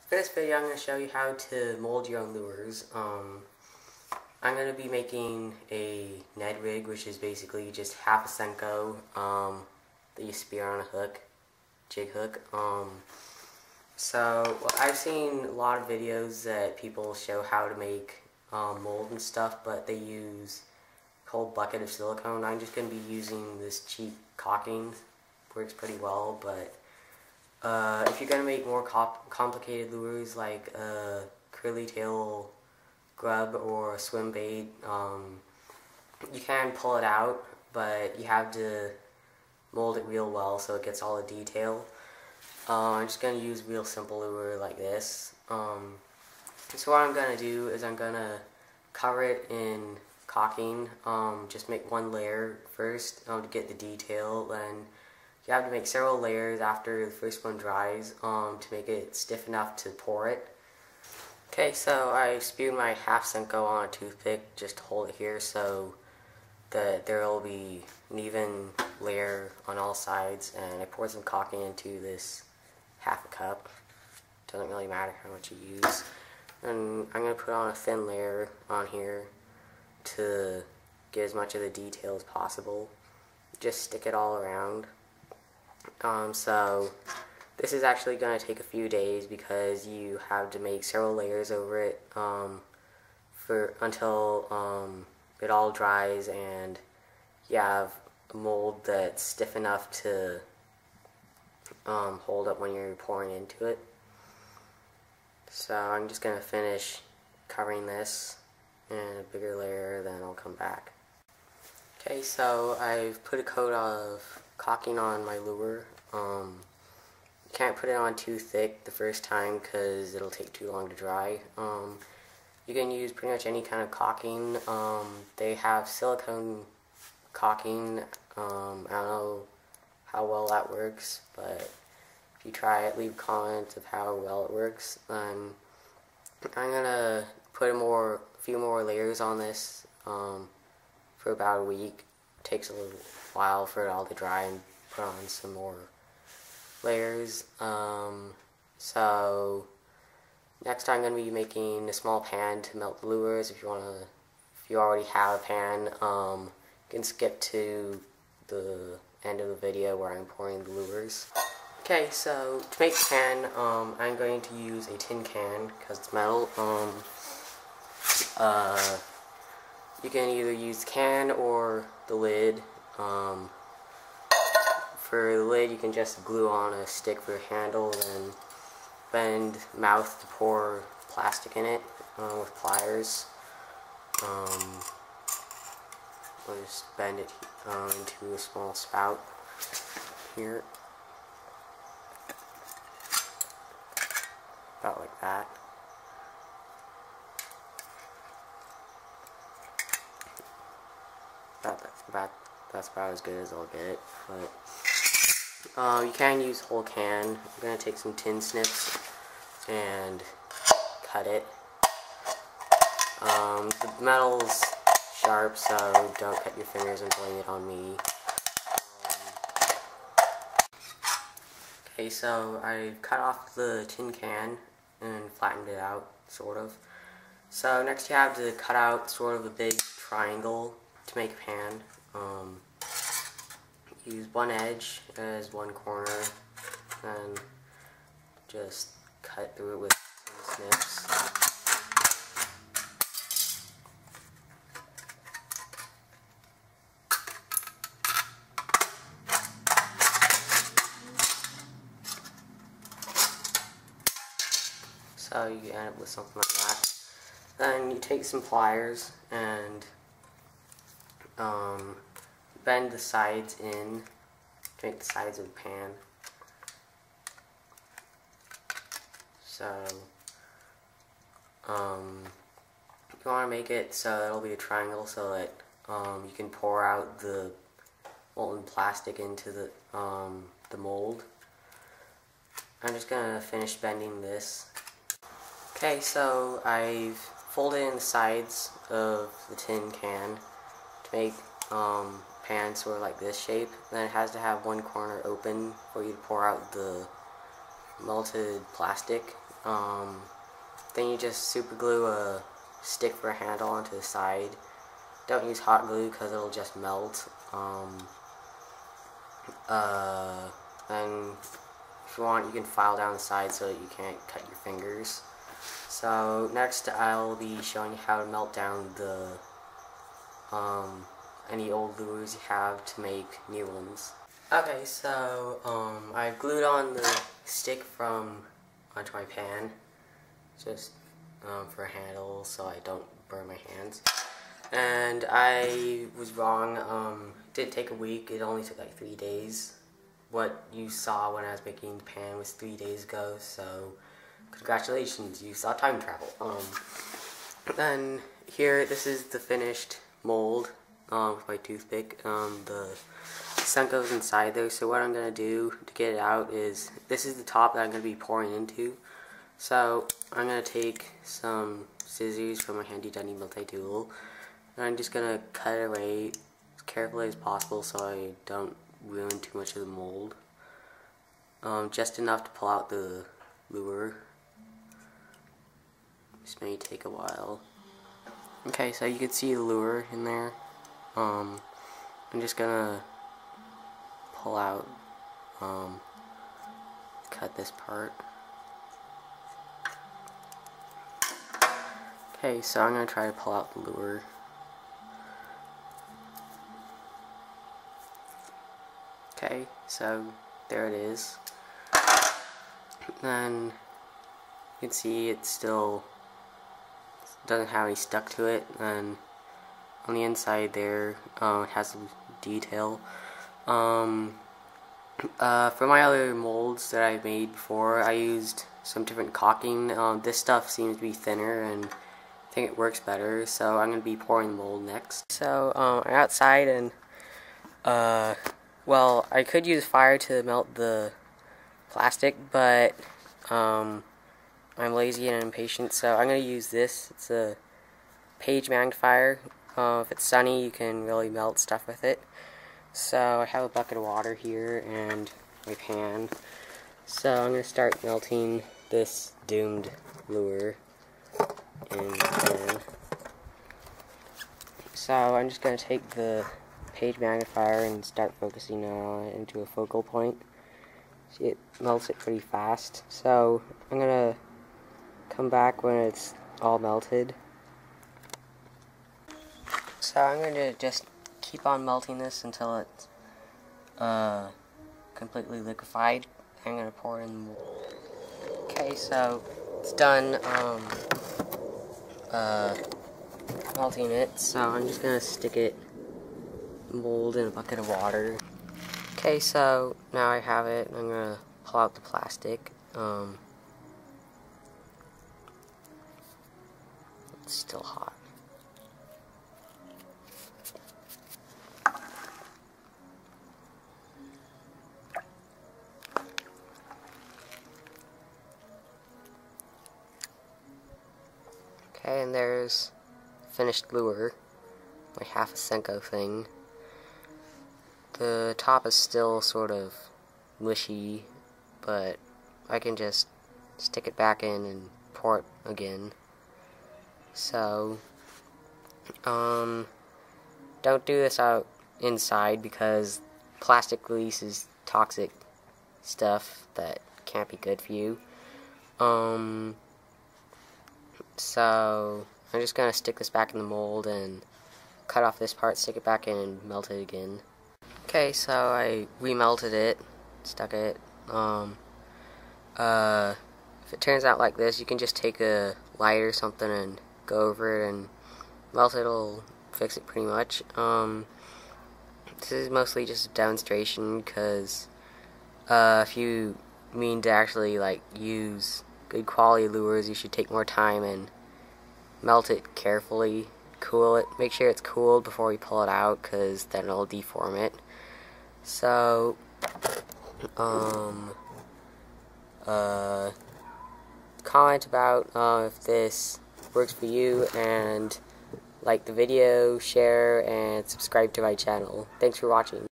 For this video, I'm going to show you how to mold your own lures. I'm going to be making a Ned rig, which is basically just half a Senko that you spear on a hook, jig hook. So I've seen a lot of videos that people show how to make mold and stuff, but they use a whole bucket of silicone. I'm just going to be using this cheap caulking. Works pretty well, but if you're going to make more complicated lures like a curly tail grub or a swim bait, you can pull it out, but you have to mold it real well so it gets all the detail. I'm just going to use real simple lure like this. So what I'm going to do is I'm going to cover it in caulking. Just make one layer first to get the detail, then you have to make several layers after the first one dries to make it stiff enough to pour it. Okay, so I speared my half Senko on a toothpick just to hold it here so that there will be an even layer on all sides, and I poured some caulking into this half a cup. Doesn't really matter how much you use. And I'm going to put on a thin layer on here to get as much of the detail as possible. Just stick it all around. So this is actually going to take a few days because you have to make several layers over it until it all dries and you have a mold that's stiff enough to hold up when you're pouring into it. So I'm just going to finish covering this in a bigger layer, then I'll come back. Okay, so I've put a coat of caulking on my lure. You can't put it on too thick the first time because it'll take too long to dry. You can use pretty much any kind of caulking. They have silicone caulking. I don't know how well that works, but if you try it, leave comments of how well it works. I'm gonna put a few more layers on this for about a week. It takes a little while for it all to dry and put on some more layers. So next I'm going to be making a small pan to melt the lures. If you already have a pan, you can skip to the end of the video where I'm pouring the lures. Okay, so to make the pan, I'm going to use a tin can because it's metal. You can either use the can or the lid. For the lid, you can just glue on a stick for a handle, then bend mouth to pour plastic in it with pliers. I'll just bend it into a small spout here, about like that. That's about as good as I'll get it, but you can use whole can. I'm going to take some tin snips and cut it. The metal's sharp, so don't cut your fingers and blame it on me. Okay, so I cut off the tin can and flattened it out, sort of. So next you have to cut out sort of a big triangle to make a pan. Use one edge as one corner and just cut through it with some snips. So you end up with something like that. Then you take some pliers and bend the sides in to make the sides of the pan. So you want to make it so it'll be a triangle so that you can pour out the molten plastic into the mold. I'm just gonna finish bending this. Okay, so I've folded in the sides of the tin can to make pan sort of like this shape. Then it has to have one corner open for you to pour out the melted plastic Then you just super glue a stick for a handle onto the side. Don't use hot glue because it'll just melt. And if you want, you can file down the side so that you can't cut your fingers. So next I'll be showing you how to melt down the any old lures you have to make new ones. Okay, so I've glued on the stick onto my pan, just for a handle so I don't burn my hands. And I was wrong. It didn't take a week. It only took like 3 days. What you saw when I was making the pan was 3 days ago. So congratulations, you saw time travel. Then here, this is the finished mold with my toothpick. The sun goes inside there. So what I'm gonna do to get it out is this is the top that I'm gonna be pouring into. So I'm gonna take some scissors from my handy dandy multi-tool. And I'm just gonna cut it away as carefully as possible so I don't ruin too much of the mold. Just enough to pull out the lure. This may take a while. Okay, so you can see the lure in there. I'm just gonna pull out, cut this part. Okay, so I'm gonna try to pull out the lure. Okay, so there it is. Then you can see it still doesn't have any stuck to it, and on the inside there it has some detail. For my other molds that I've made before, I used some different caulking. This stuff seems to be thinner and I think it works better, so I'm going to be pouring the mold next. So I'm outside and well, I could use fire to melt the plastic, but I'm lazy and impatient, so I'm going to use this. It's a page magnifier. If it's sunny, you can really melt stuff with it. So I have a bucket of water here and my pan. So I'm going to start melting this doomed lure in the pan. So I'm just going to take the page magnifier and start focusing on it into a focal point. See, it melts it pretty fast. So I'm going to come back when it's all melted. So I'm going to just keep on melting this until it's completely liquefied. I'm going to pour in the mold. Okay, so it's done melting it. So I'm just going to stick it mold in a bucket of water. Okay, so now I have it. I'm going to pull out the plastic. It's still hot. Okay, and there's finished lure, like half a Senko thing. The top is still sort of mushy, but I can just stick it back in and pour it again. So, don't do this out inside because plastic releases toxic stuff that can't be good for you. So I'm just gonna stick this back in the mold and cut off this part, stick it back in, and melt it again. Okay, so I remelted it, stuck it. If it turns out like this, you can just take a light or something and go over it and melt it. It'll fix it pretty much. This is mostly just a demonstration because if you mean to actually like use good quality lures, you should take more time and melt it carefully, cool it, make sure it's cooled before you pull it out because then it'll deform it. So comment about if this works for you, and like the video, share, and subscribe to my channel. Thanks for watching.